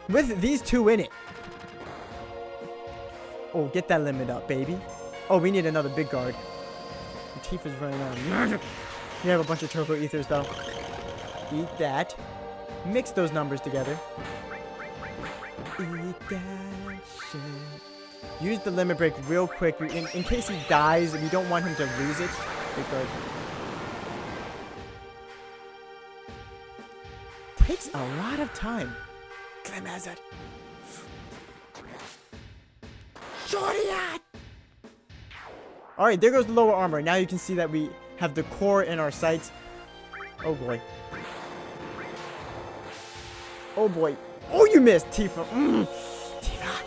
With these 2 in it. Oh, get that limit up, baby. Oh, we need another Big Guard. And Tifa's running out of magic. We have a bunch of Turbo Ethers, though. Eat that. Mix those numbers together. Eat that shit. Use the limit break real quick in case he dies and you don't want him to lose it. Because takes a lot of time. Clem Hazard. Shorty. Alright, there goes the lower armor. Now you can see that we have the core in our sights. Oh boy. Oh boy. Oh, you missed, Tifa. Tifa.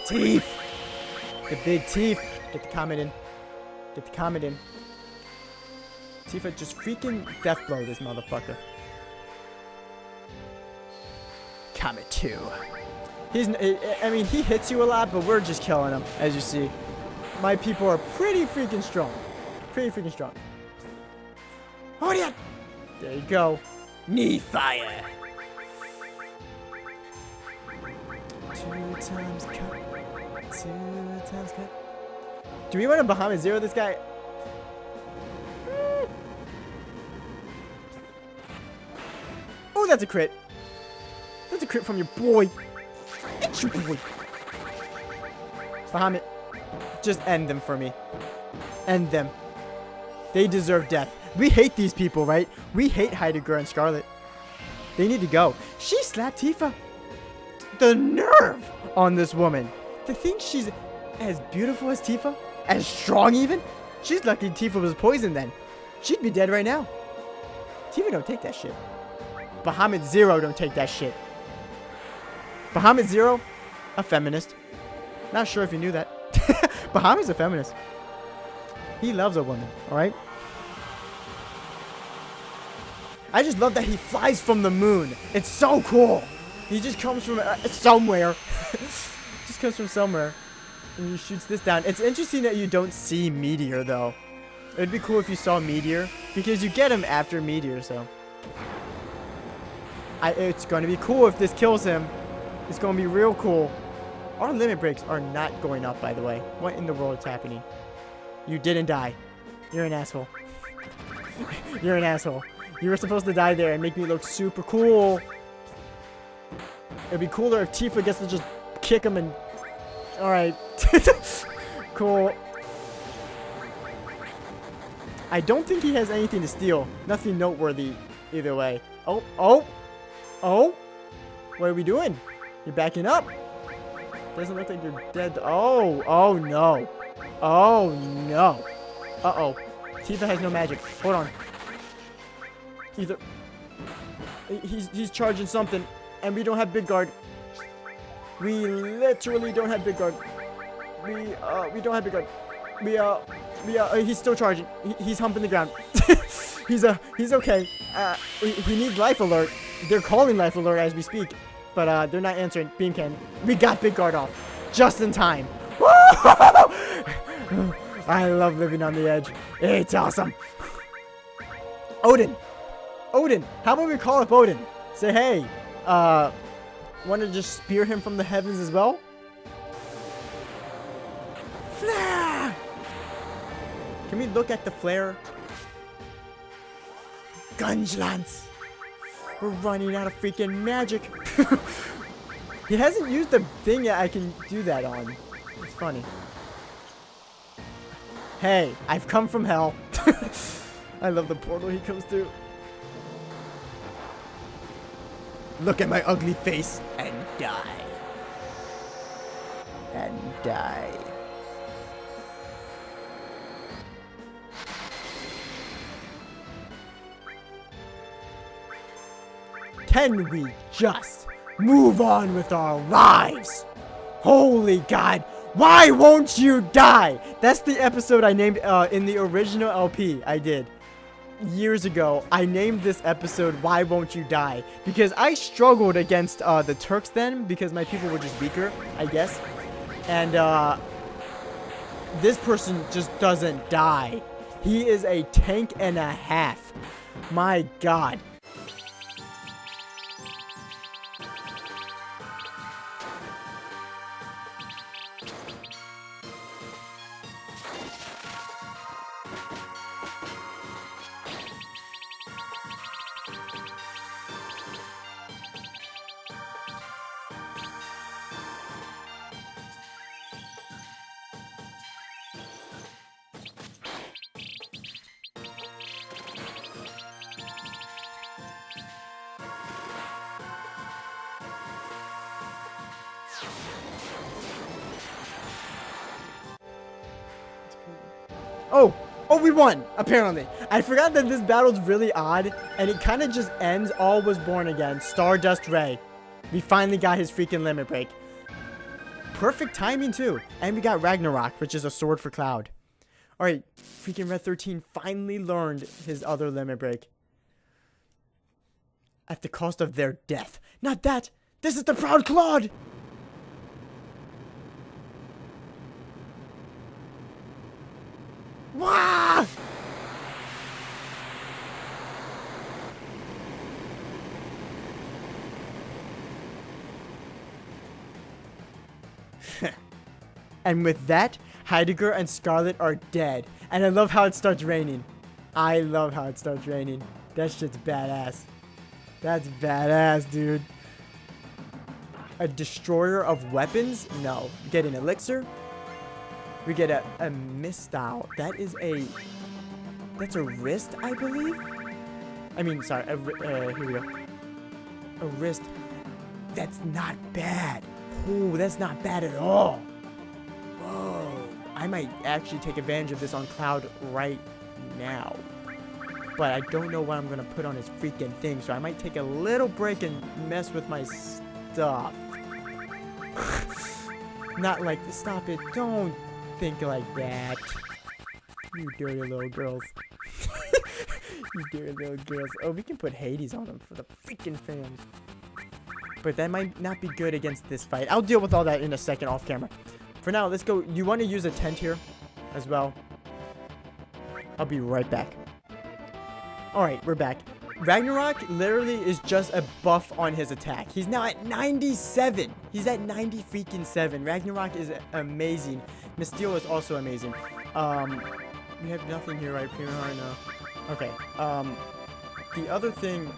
Teeth. The big teeth. Get the comment in. Get the comment in. Tifa, just freaking death blow this motherfucker. Comet 2. I mean, he hits you a lot, but we're just killing him, as you see. My people are pretty freaking strong. Pretty freaking strong. Oh, yeah. There you go. Knee fire. 2 times cut. 2 times cut. Do we want to Behemoth zero this guy? Oh, that's a crit. That's a crit from your boy. It's your boy. Behemoth. Just end them for me. End them. They deserve death. We hate these people, right? We hate Heidegger and Scarlet. They need to go. She slapped Tifa. The nerve on this woman. To think she's as beautiful as Tifa? As strong even? She's lucky Tifa was poisoned then. She'd be dead right now. Tifa don't take that shit. Behemoth Zero don't take that shit. Behemoth Zero, a feminist. Not sure if you knew that. Behemoth's a feminist. He loves a woman, alright? I just love that he flies from the moon. It's so cool. He just comes from somewhere. Just comes from somewhere. And he shoots this down. It's interesting that you don't see Meteor, though. It'd be cool if you saw Meteor. Because you get him after Meteor, so. It's going to be cool if this kills him. It's going to be real cool. Our limit breaks are not going up, by the way. What in the world is happening? You didn't die. You're an asshole. You're an asshole. You were supposed to die there and make me look super cool. It'd be cooler if Tifa gets to just kick him and... Alright. Cool. I don't think he has anything to steal. Nothing noteworthy either way. Oh, oh, oh. What are we doing? You're backing up. Doesn't look like you're dead. Oh, oh no. Oh no. Uh-oh. Tifa has no magic. Hold on. Either... He's charging something, and we don't have big guard. We literally don't have big guard. We don't have big guard. He's still charging. He's humping the ground. he's okay. He needs life alert. They're calling life alert as we speak, but they're not answering. Beam cannon. We got big guard off just in time. I love living on the edge. It's awesome. Odin. Odin. How about we call up Odin? Say, hey, want to just spear him from the heavens as well? Flare! Can we look at the flare? Gunslance. We're running out of freaking magic. He hasn't used the thing yet I can do that on. It's funny. Hey, I've come from hell. I love the portal he comes through. Look at my ugly face and die. And die. Can we just move on with our lives? Holy God. Why won't you die? That's the episode I named in the original LP I did years ago. I named this episode Why Won't You Die? Because I struggled against the Turks then because my people were just weaker, I guess. And this person just doesn't die. He is a tank and a half. My God. Oh, we won, apparently. I forgot that this battle's really odd, and it kind of just ends, all was born again, Stardust Ray. We finally got his freaking limit break. Perfect timing, too. And we got Ragnarok, which is a sword for Cloud. Alright, freaking Red 13 finally learned his other limit break. At the cost of their death. Not that! This is the Proud Claude! Wah! And with that, Heidegger and Scarlet are dead. And I love how it starts raining. I love how it starts raining. That shit's badass. That's badass, dude. A destroyer of weapons? No. We get an elixir. We get a mistile. That is a... That's a wrist, I believe? I mean, sorry. Here we go. A wrist. That's not bad. Ooh, that's not bad at all. Whoa. I might actually take advantage of this on Cloud right now. But I don't know what I'm going to put on his freaking thing. So I might take a little break and mess with my stuff. Not like... Stop it. Don't think like that. You dirty little girls. You dirty little girls. Oh, we can put Hades on them for the freaking fans. But that might not be good against this fight. I'll deal with all that in a second off camera. For now, let's go. You want to use a tent here as well? I'll be right back. Alright, we're back. Ragnarok literally is just a buff on his attack. He's now at 97. He's at 90 freaking 7. Ragnarok is amazing. Misteel is also amazing. We have nothing here right now. Okay. the other thing,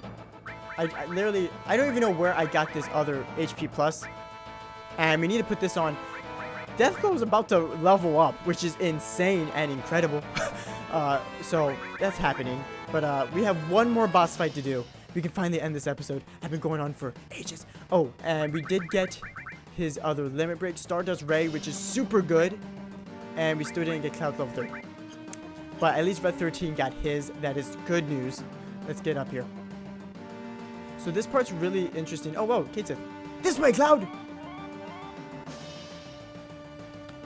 I literally, I don't even know where I got this other HP plus. And we need to put this on. Deathglow is about to level up, which is insane and incredible. So that's happening. But we have one more boss fight to do. We can finally end this episode. I've been going on for ages. Oh, and we did get his other limit break, Stardust Ray, which is super good. And we still didn't get Cloud level 3. But at least Red 13 got his. That is good news. Let's get up here. So this part's really interesting. Oh, whoa, Kate said, "This way, Cloud!"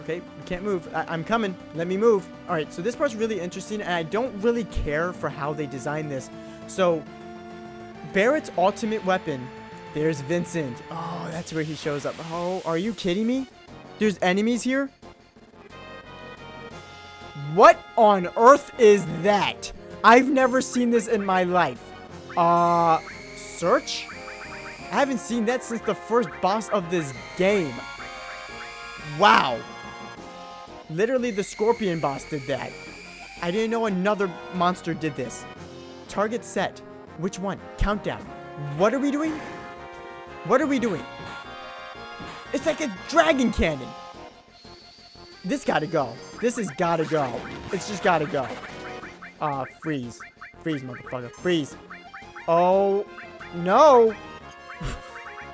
Okay, we can't move. I'm coming. Let me move. Alright, so this part's really interesting, and I don't really care for how they designed this. So, Barrett's ultimate weapon. There's Vincent. Oh, that's where he shows up. Oh, are you kidding me? There's enemies here? What on earth is that? I've never seen this in my life. Search? I haven't seen that since the first boss of this game. Wow. Literally, the Scorpion boss did that. I didn't know another monster did this. Target set. Which one? Countdown. What are we doing? What are we doing? It's like a dragon cannon. This gotta go. This has gotta go. It's just gotta go. Freeze. Freeze, motherfucker. Freeze. Oh, no.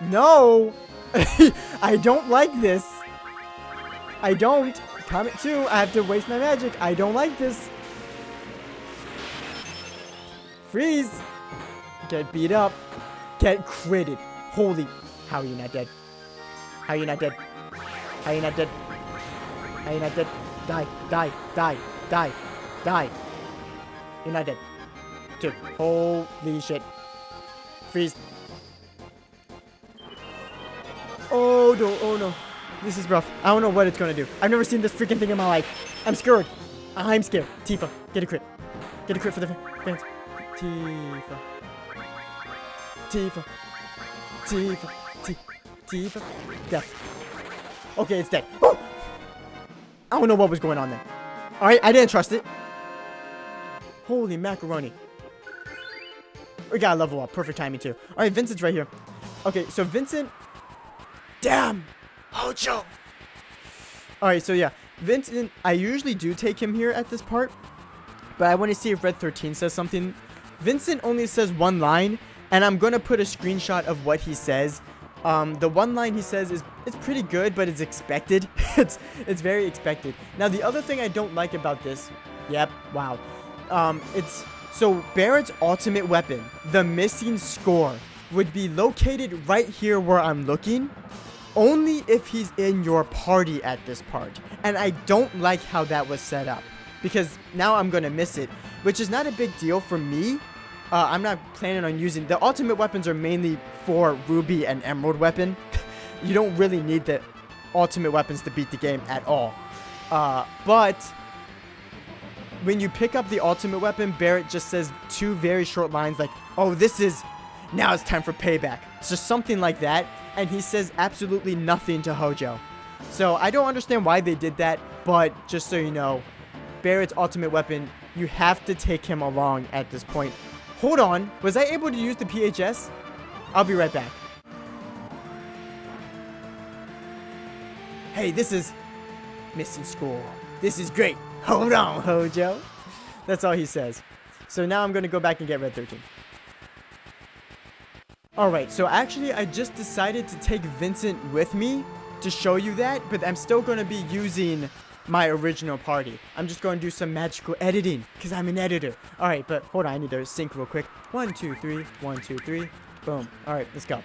No. I don't like this. I don't. Comment 2. I have to waste my magic. I don't like this. Freeze. Get beat up. Get critted. Holy. How are you not dead? How are you not dead? How are you not dead? How are you not dead? Die. Die. Die. Die. Die. You're not dead. 2. Holy shit. Freeze. Oh no. Oh no. This is rough. I don't know what it's gonna do. I've never seen this freaking thing in my life. I'm scared. I'm scared. Tifa, get a crit. Get a crit for the fans. Tifa. Tifa. Tifa. Tifa. Death. Okay, it's dead. Oh! I don't know what was going on there. Alright, I didn't trust it. Holy macaroni. We gotta level up. Perfect timing too. Alright, Vincent's right here. Okay, so Vincent. Damn! Hojo! Alright, so yeah. Vincent, I usually do take him here at this part. But I want to see if Red 13 says something. Vincent only says one line. And I'm going to put a screenshot of what he says. The one line he says is, it's pretty good, but it's expected. it's very expected. Now, the other thing I don't like about this. Yep, wow. So Barrett's ultimate weapon, the missing score, would be located right here where I'm looking. Only if he's in your party at this part. And I don't like how that was set up. Because now I'm going to miss it. Which is not a big deal for me. I'm not planning on using... The ultimate weapons are mainly for Ruby and Emerald weapon. You don't really need the ultimate weapons to beat the game at all. But... when you pick up the ultimate weapon, Barrett just says 2 very short lines like, "Oh, this is... now it's time for payback." It's just something like that. And he says absolutely nothing to Hojo. So I don't understand why they did that, but just so you know, Barrett's ultimate weapon, you have to take him along at this point. Hold on, was I able to use the PHS? I'll be right back. Hey, this is missing score. This is great. Hold on, Hojo. That's all he says. So now I'm going to go back and get Red 13. Alright, so actually I just decided to take Vincent with me to show you that, but I'm still going to be using my original party. I'm just going to do some magical editing, because I'm an editor. Alright, but hold on, I need to sync real quick. 1, 2, 3, 1, 2, 3. Boom. Alright, let's go.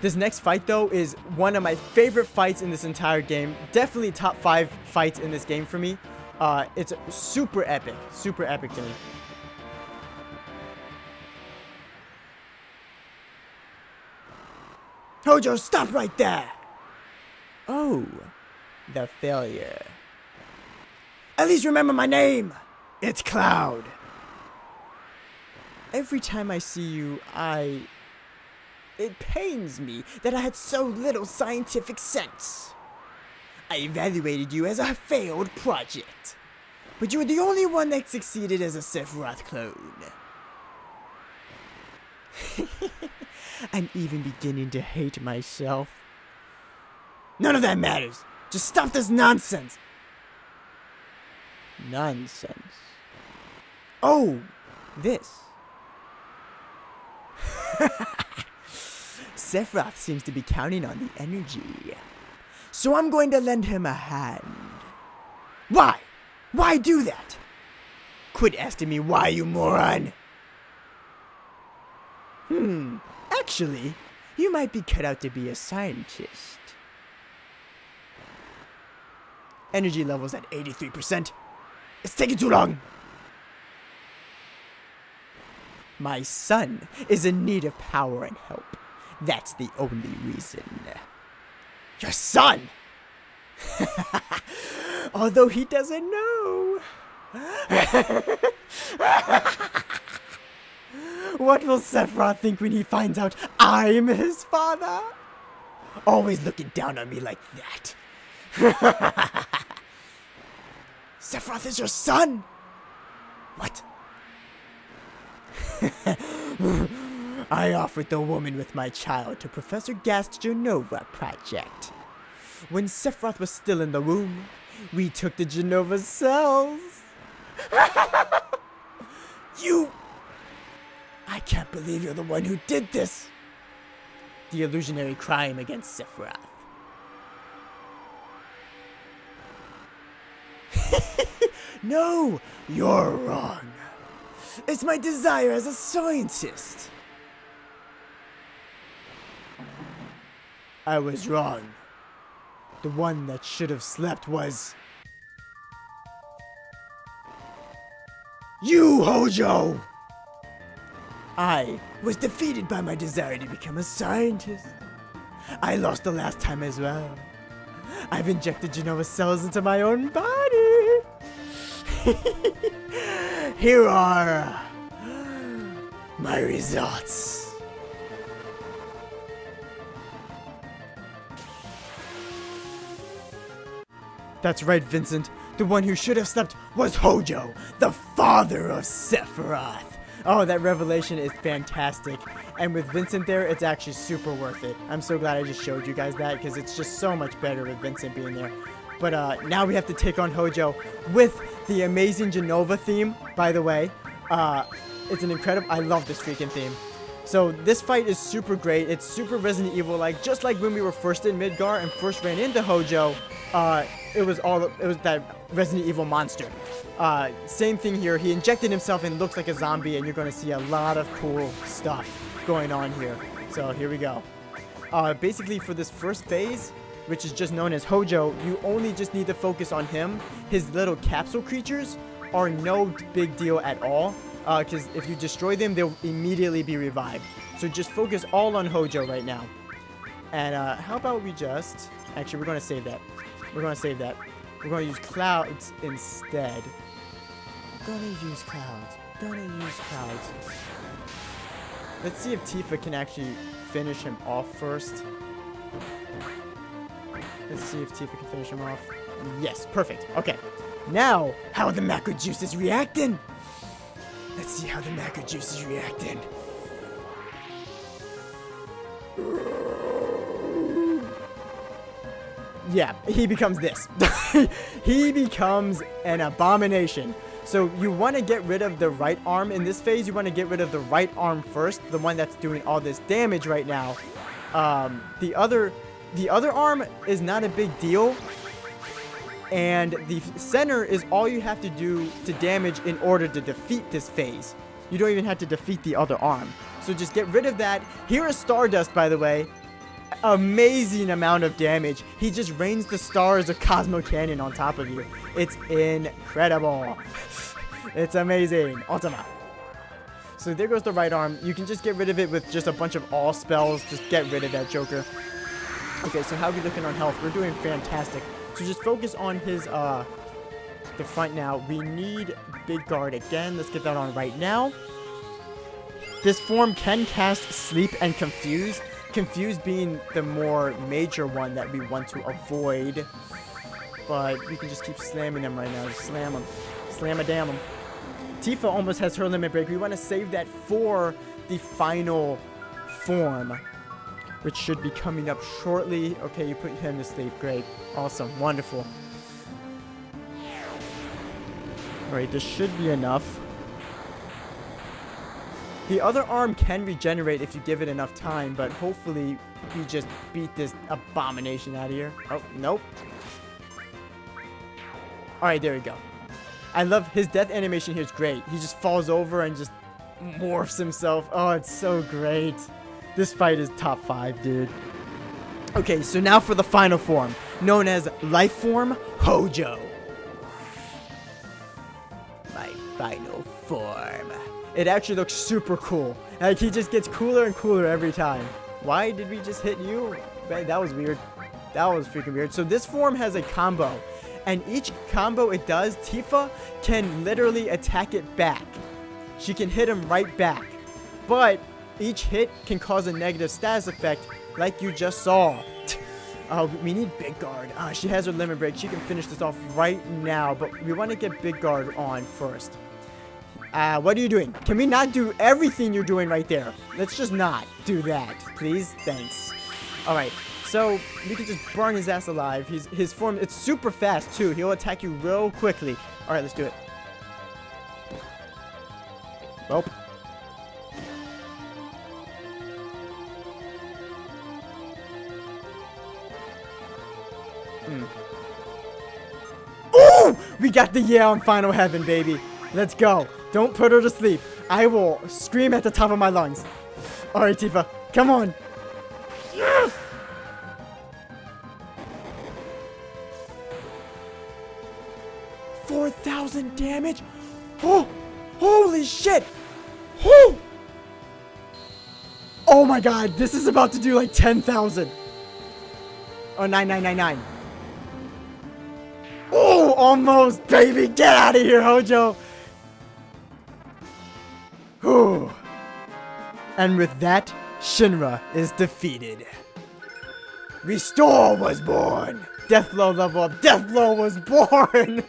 This next fight, though, is one of my favorite fights in this entire game. Definitely top 5 fights in this game for me. It's super epic to me. Hojo, stop right there! Oh, the failure. At least remember my name! It's Cloud. Every time I see you, it pains me that I had so little scientific sense. I evaluated you as a failed project. but you were the only one that succeeded as a Sephiroth clone. I'm even beginning to hate myself. None of that matters. Just stop this nonsense. Nonsense. Oh, this. Sephiroth seems to be counting on the energy. So I'm going to lend him a hand. Why? Why do that? Quit asking me why, you moron. Actually, you might be cut out to be a scientist. Energy levels at 83%. It's taking too long. My son is in need of power and help. That's the only reason. Your son? Although he doesn't know. What will Sephiroth think when he finds out I'm his father? Always looking down on me like that. Sephiroth is your son? What? I offered the woman with my child to Professor Gast's Genova project. When Sephiroth was still in the womb, we took the Genova cells. You! I can't believe you're the one who did this. The illusionary crime against Sephiroth. No, you're wrong. It's my desire as a scientist. I was wrong. The one that should have slept was... you, Hojo! I was defeated by my desire to become a scientist. I lost the last time as well. I've injected Genova cells into my own body. Here are my results. That's right, Vincent. The one who should have slept was Hojo, the father of Sephiroth. Oh, that revelation is fantastic. And with Vincent there, it's actually super worth it. I'm so glad I just showed you guys that, because it's just so much better with Vincent being there. But now we have to take on Hojo with the amazing Genova theme, by the way. It's an incredible... I love this freaking theme. So this fight is super great. It's super Resident Evil-like. Just like when we were first in Midgar and first ran into Hojo, it was that Resident Evil monster. Same thing here. He injected himself and looks like a zombie, and you're going to see a lot of cool stuff going on here. So here we go. Basically, for this first phase, which is just known as Hojo, you only just need to focus on him. His little capsule creatures are no big deal at all, because if you destroy them, they'll immediately be revived. So just focus all on Hojo right now. And how about we just... Actually, we're going to save that. We're going to save that. We're going to use clouds instead. Let's see if Tifa can actually finish him off first. Let's see if Tifa can finish him off. Yes, perfect. Okay. Now, how the macro juice is reacting. Let's see how the macro juice is reacting. Yeah, he becomes this. He becomes an abomination. So you want to get rid of the right arm in this phase. You want to get rid of the right arm first, the one that's doing all this damage right now. The other arm is not a big deal. And the center is all you have to do to damage in order to defeat this phase. You don't even have to defeat the other arm. So just get rid of that. Here is Stardust, by the way. Amazing amount of damage. He just rains the stars of Cosmo Canyon on top of you. It's incredible. It's amazing. Ultima. So there goes the right arm. You can just get rid of it with just a bunch of all spells. Just get rid of that Joker. Okay, so how are we looking on health? We're doing fantastic. So just focus on his the front now. We need Big Guard again. Let's get that on right now. This form can cast Sleep and Confuse. Confuse being the more major one that we want to avoid. But we can just keep slamming them right now. Just slam them. slam a damn him. Tifa almost has her limit break. We want to save that for the final form, which should be coming up shortly. Okay, you put him to sleep. Great. Awesome. Wonderful. Alright, this should be enough. The other arm can regenerate if you give it enough time, but hopefully we just beat this abomination out of here. Oh, nope. Alright, there we go. I love his death animation here is great. He just falls over and just morphs himself. Oh, it's so great. This fight is top 5, dude. Okay, so now for the final form, known as Life Form Hojo. My final form. It actually looks super cool. Like, he just gets cooler and cooler every time. Why did we just hit you? That was weird. That was freaking weird. So this form has a combo. And each combo it does, Tifa can literally attack it back. She can hit him right back. But each hit can cause a negative status effect like you just saw. We need Big Guard. She has her limit break. She can finish this off right now. But we want to get Big Guard on first. What are you doing? Can we not do everything you're doing right there? Let's just not do that, please. Thanks. Alright, so we can just burn his ass alive. His form, it's super fast too. He'll attack you real quickly. Alright, let's do it. Well. Ooh! We got the yeah on Final Heaven, baby. Let's go. Don't put her to sleep. I will scream at the top of my lungs. Alright, Tifa. Come on. Yes! 4,000 damage? Oh! Holy shit! Whoo! Oh my god, this is about to do like 10,000. Oh, 9,999. Oh, almost, baby. Get out of here, Hojo. Whew. And with that, Shinra is defeated. Restore was born. Deathblow level up. Deathblow was born.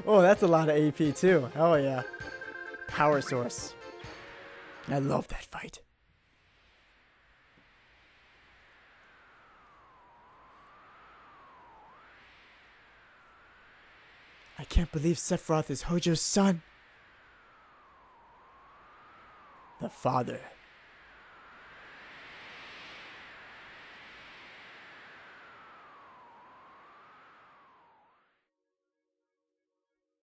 Oh, that's a lot of AP too. Oh yeah. Power source. I love that fight. I can't believe Sephiroth is Hojo's son. The father